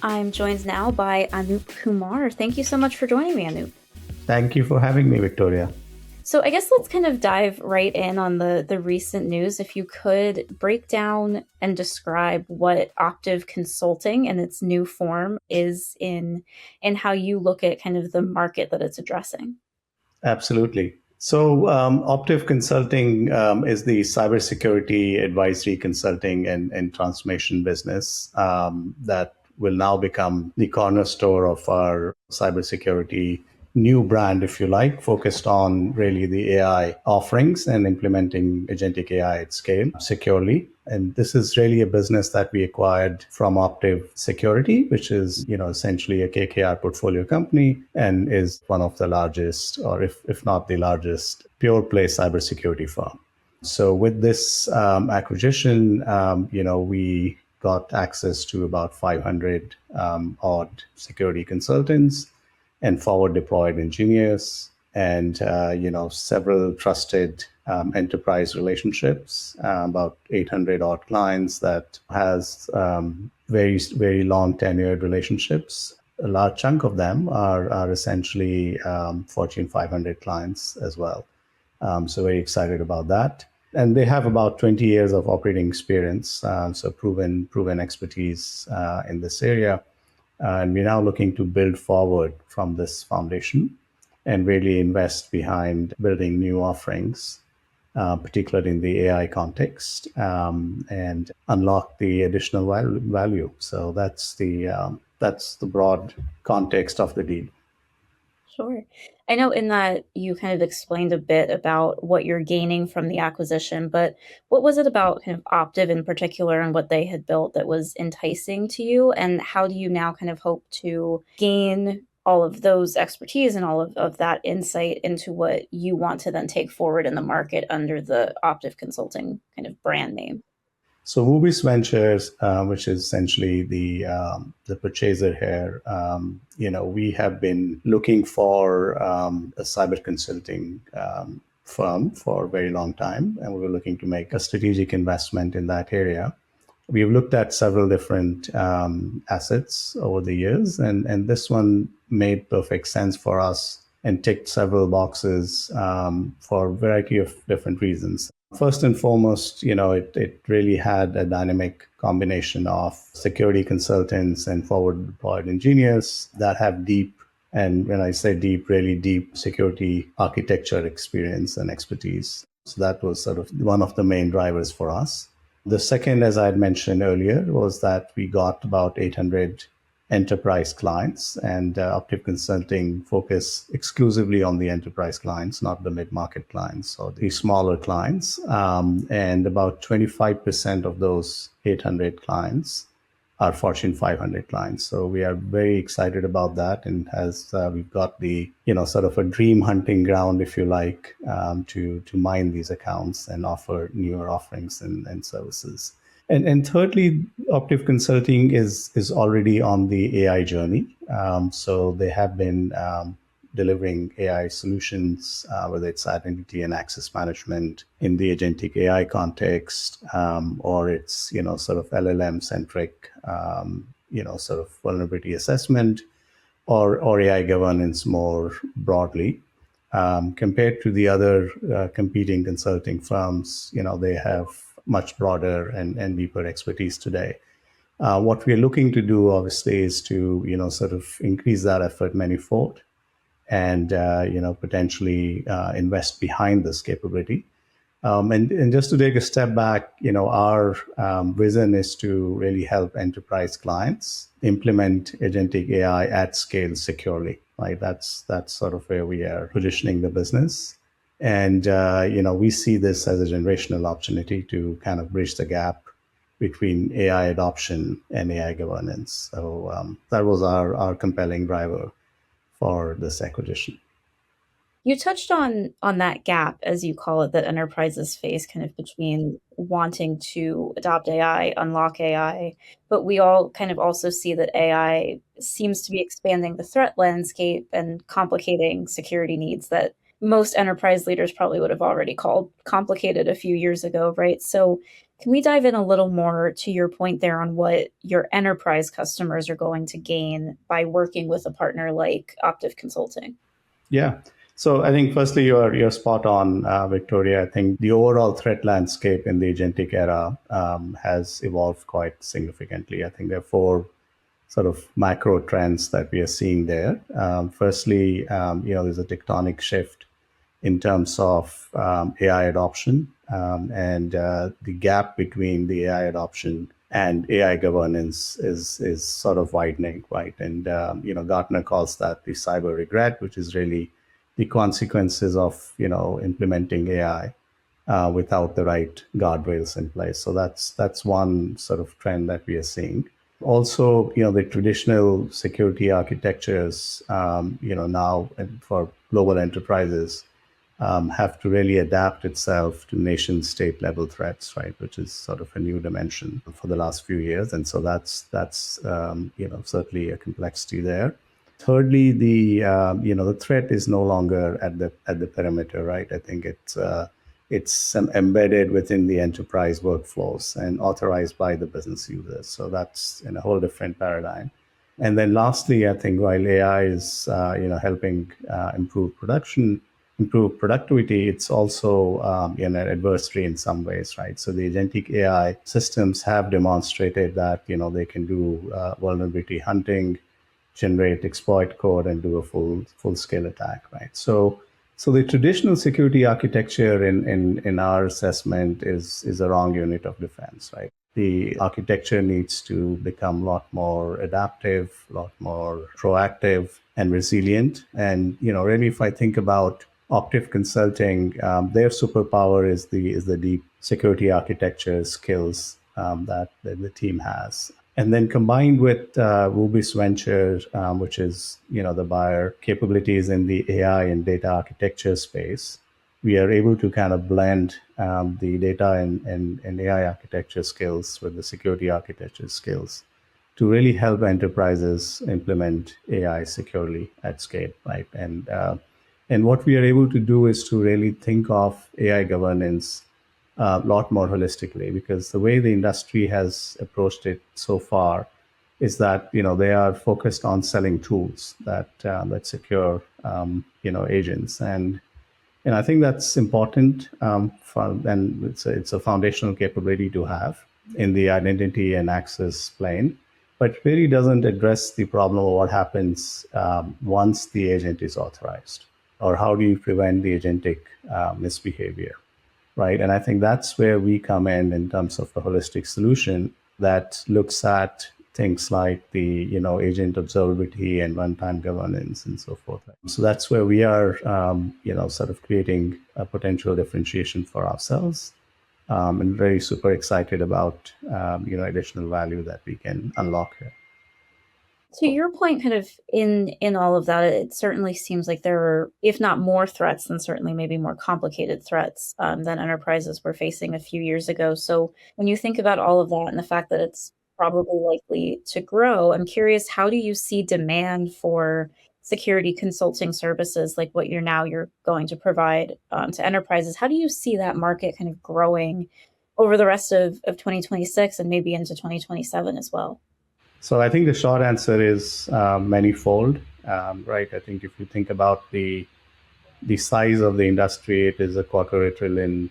I'm joined now by Anup Kumar. Thank you so much for joining me, Anup. Thank you for having me, Victoria. So I guess let's kind of dive right in on the recent news. If you could break down and describe what Optiv Consulting and its new form is in and how you look at kind of the market that it's addressing. Absolutely. So, Optiv Consulting is the cybersecurity advisory consulting and transformation business that will now become the cornerstone of our cybersecurity new brand, if you like, focused on really the AI offerings and implementing agentic AI at scale securely. And this is really a business that we acquired from Optiv Security, which is, essentially a KKR portfolio company and is one of the largest, or if not the largest, pure play cybersecurity firm. So with this acquisition, we got access to about 500 odd security consultants and forward deployed engineers and several trusted enterprise relationships, about 800 odd clients that has very long tenured relationships. A large chunk of them are essentially Fortune 500 clients as well. So very excited about that. And they have about 20 years of operating experience, so proven expertise in this area. And we're now looking to build forward from this foundation and really invest behind building new offerings, particularly in the AI context, and unlock the additional value. So that's the broad context of the deal. Sure. I know in that you kind of explained a bit about what you're gaining from the acquisition, but what was it about kind of Optiv in particular and what they had built that was enticing to you? And how do you now kind of hope to gain all of those expertise and all of that insight into what you want to then take forward in the market under the Optiv Consulting kind of brand name? So Vobis Ventures, which is essentially the purchaser here, we have been looking for a cyber consulting firm for a very long time, and we were looking to make a strategic investment in that area. We've looked at several different assets over the years, and this one made perfect sense for us and ticked several boxes for a variety of different reasons. First and foremost, it really had a dynamic combination of security consultants and forward deployed engineers that have deep, and when I say deep, really deep security architecture experience and expertise. So that was sort of one of the main drivers for us. The second, as I had mentioned earlier, was that we got about 800 enterprise clients, and Optiv Consulting focus exclusively on the enterprise clients, not the mid-market clients or the smaller clients. And about 25% of those 800 clients are Fortune 500 clients. So we are very excited about that, and as we've got the sort of a dream hunting ground, if you like, to mine these accounts and offer newer offerings and services. And thirdly, Optiv Consulting is already on the AI journey. So they have been delivering AI solutions, whether it's identity and access management in the agentic AI context, or it's sort of LLM centric, sort of vulnerability assessment, or AI governance more broadly. Compared to the other competing consulting firms, they have much broader and deeper expertise today. What we're looking to do, obviously, is to sort of increase that effort manifold and potentially invest behind this capability. And just to take a step back, our vision is to really help enterprise clients implement agentic AI at scale securely. Right, that's sort of where we are positioning the business, and we see this as a generational opportunity to kind of bridge the gap between AI adoption and AI governance. So that was our compelling driver for this acquisition. You touched on that gap, as you call it, that enterprises face kind of between wanting to adopt AI, unlock AI, but we all kind of also see that AI seems to be expanding the threat landscape and complicating security needs that most enterprise leaders probably would have already called complicated a few years ago, right? So, can we dive in a little more to your point there on what your enterprise customers are going to gain by working with a partner like Optiv Consulting? Yeah. So I think firstly you're spot on, Victoria. I think the overall threat landscape in the agentic era has evolved quite significantly. I think there are four sort of macro trends that we are seeing there. Firstly, there's a tectonic shift in terms of AI adoption, and the gap between the AI adoption and AI governance is sort of widening, right? And Gartner calls that the cyber regret, which is really the consequences of implementing AI without the right guardrails in place. So that's one sort of trend that we are seeing. Also, the traditional security architectures, now for global enterprises, have to really adapt itself to nation state level threats, right? Which is sort of a new dimension for the last few years, and so that's certainly a complexity there. Thirdly, the threat is no longer at the perimeter, right? I think it's embedded within the enterprise workflows and authorized by the business users. So that's in a whole different paradigm. And then lastly, I think while AI is helping improve productivity, it's also an adversary in some ways, right? So the agentic AI systems have demonstrated that they can do vulnerability hunting, generate exploit code, and do a full scale attack, right? So the traditional security architecture in our assessment is a wrong unit of defense, right? The architecture needs to become a lot more adaptive, a lot more proactive and resilient. And really, if I think about Optiv Consulting, their superpower is the deep security architecture skills that the team has. And then combined with Vobis Ventures, which is the buyer capabilities in the AI and data architecture space, we are able to kind of blend the data and AI architecture skills with the security architecture skills to really help enterprises implement AI securely at scale, right? And what we are able to do is to really think of AI governance a lot more holistically, because the way the industry has approached it so far is that they are focused on selling tools that secure agents, and I think that's important, and it's a foundational capability to have in the identity and access plane, but really doesn't address the problem of what happens once the agent is authorized, or how do you prevent the agentic misbehavior, right? And I think that's where we come in terms of a holistic solution that looks at things like the agent observability and runtime governance and so forth. So that's where we are sort of creating a potential differentiation for ourselves, and very super excited about additional value that we can unlock here. To your point, kind of in all of that, it certainly seems like there are, if not more threats, then certainly maybe more complicated threats than enterprises were facing a few years ago. So when you think about all of that and the fact that it's probably likely to grow, I'm curious, how do you see demand for security consulting services like what you're going to provide to enterprises? How do you see that market kind of growing over the rest of 2026 and maybe into 2027 as well? So I think the short answer is manifold, right? I think if you think about the size of the industry, it is a $250 billion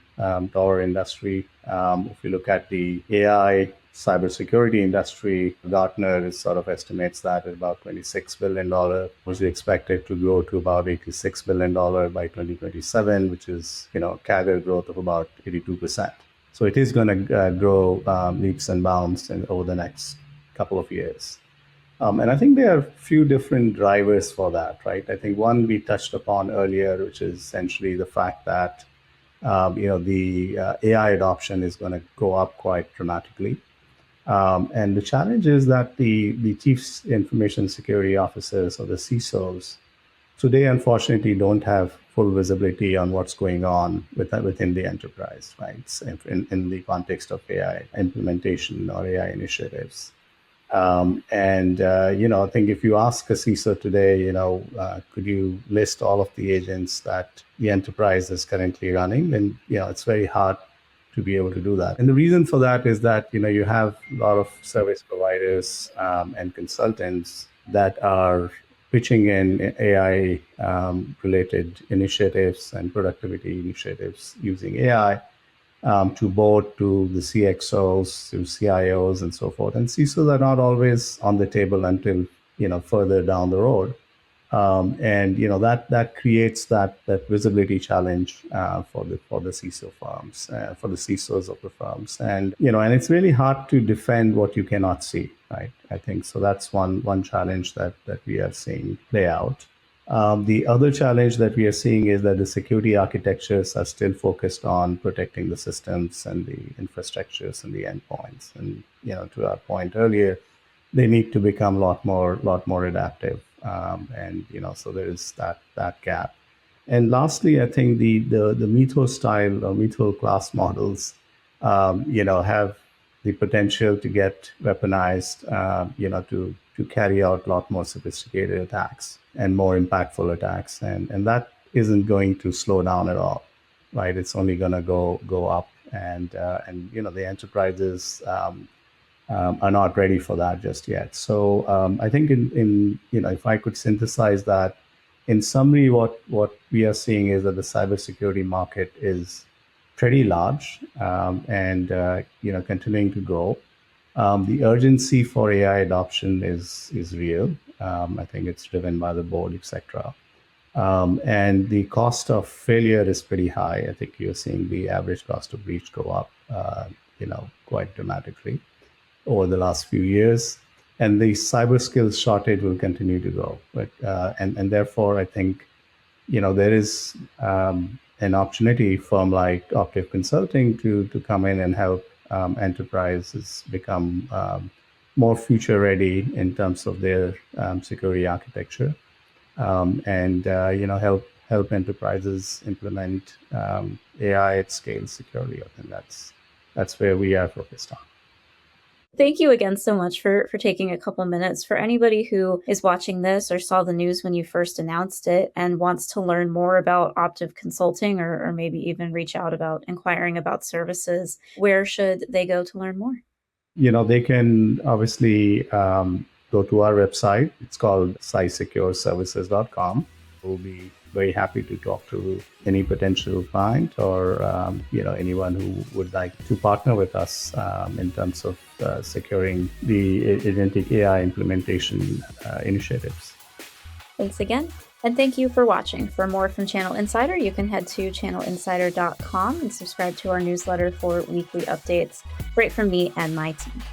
industry. If you look at the AI cybersecurity industry, Gartner is sort of estimates that at about $26 billion, which is expected to grow to about $86 billion by 2027, which is CAGR growth of about 82%. So it is going to grow leaps and bounds over the next couple of years. And I think there are a few different drivers for that, right? I think one we touched upon earlier, which is essentially the fact that the AI adoption is going to go up quite dramatically. And the challenge is that the chief information security officers, or the CISOs, today unfortunately don't have full visibility on what's going on within the enterprise, right? In the context of AI implementation or AI initiatives. I think if you ask a CISO today, could you list all of the agents that the enterprise is currently running? Then, it's very hard to be able to do that. And the reason for that is that, you have a lot of service providers and consultants that are pitching in AI related initiatives and productivity initiatives using AI to board to the CXOs, to CIOs, and so forth. And CISOs are not always on the table until further down the road. And that creates that visibility challenge for the CISO firms, for the CISOs of the firms, and it's really hard to defend what you cannot see, right? I think so. That's one challenge that we are seeing play out. The other challenge that we are seeing is that the security architectures are still focused on protecting the systems and the infrastructures and the endpoints. And to our point earlier, they need to become a lot more adaptive. So there is that gap. And lastly, I think the Mythos style or Mythos class models, have the potential to get weaponized, to carry out a lot more sophisticated attacks and more impactful attacks, and that isn't going to slow down at all, right? It's only going to go up, and the enterprises are not ready for that just yet. So I think in if I could synthesize that, in summary, what we are seeing is that the cybersecurity market is pretty large, and continuing to grow. The urgency for AI adoption is real. I think it's driven by the board, etc. And the cost of failure is pretty high. I think you're seeing the average cost of breach go up, quite dramatically over the last few years, and the cyber skills shortage will continue to grow. But and therefore, I think there is an opportunity firm like Optiv Consulting to come in and help enterprises become more future ready in terms of their security architecture, and help enterprises implement AI at scale securely. I think that's where we are focused on. Thank you again so much for taking a couple minutes. For anybody who is watching this or saw the news when you first announced it and wants to learn more about Optiv Consulting, or maybe even reach out about inquiring about services, where should they go to learn more? They can obviously go to our website. It's called cysecureservices.com. We'll be very happy to talk to any potential client or anyone who would like to partner with us in terms of securing the agentic AI implementation initiatives. Thanks again. And thank you for watching. For more from Channel Insider, you can head to channelinsider.com and subscribe to our newsletter for weekly updates right from me and my team.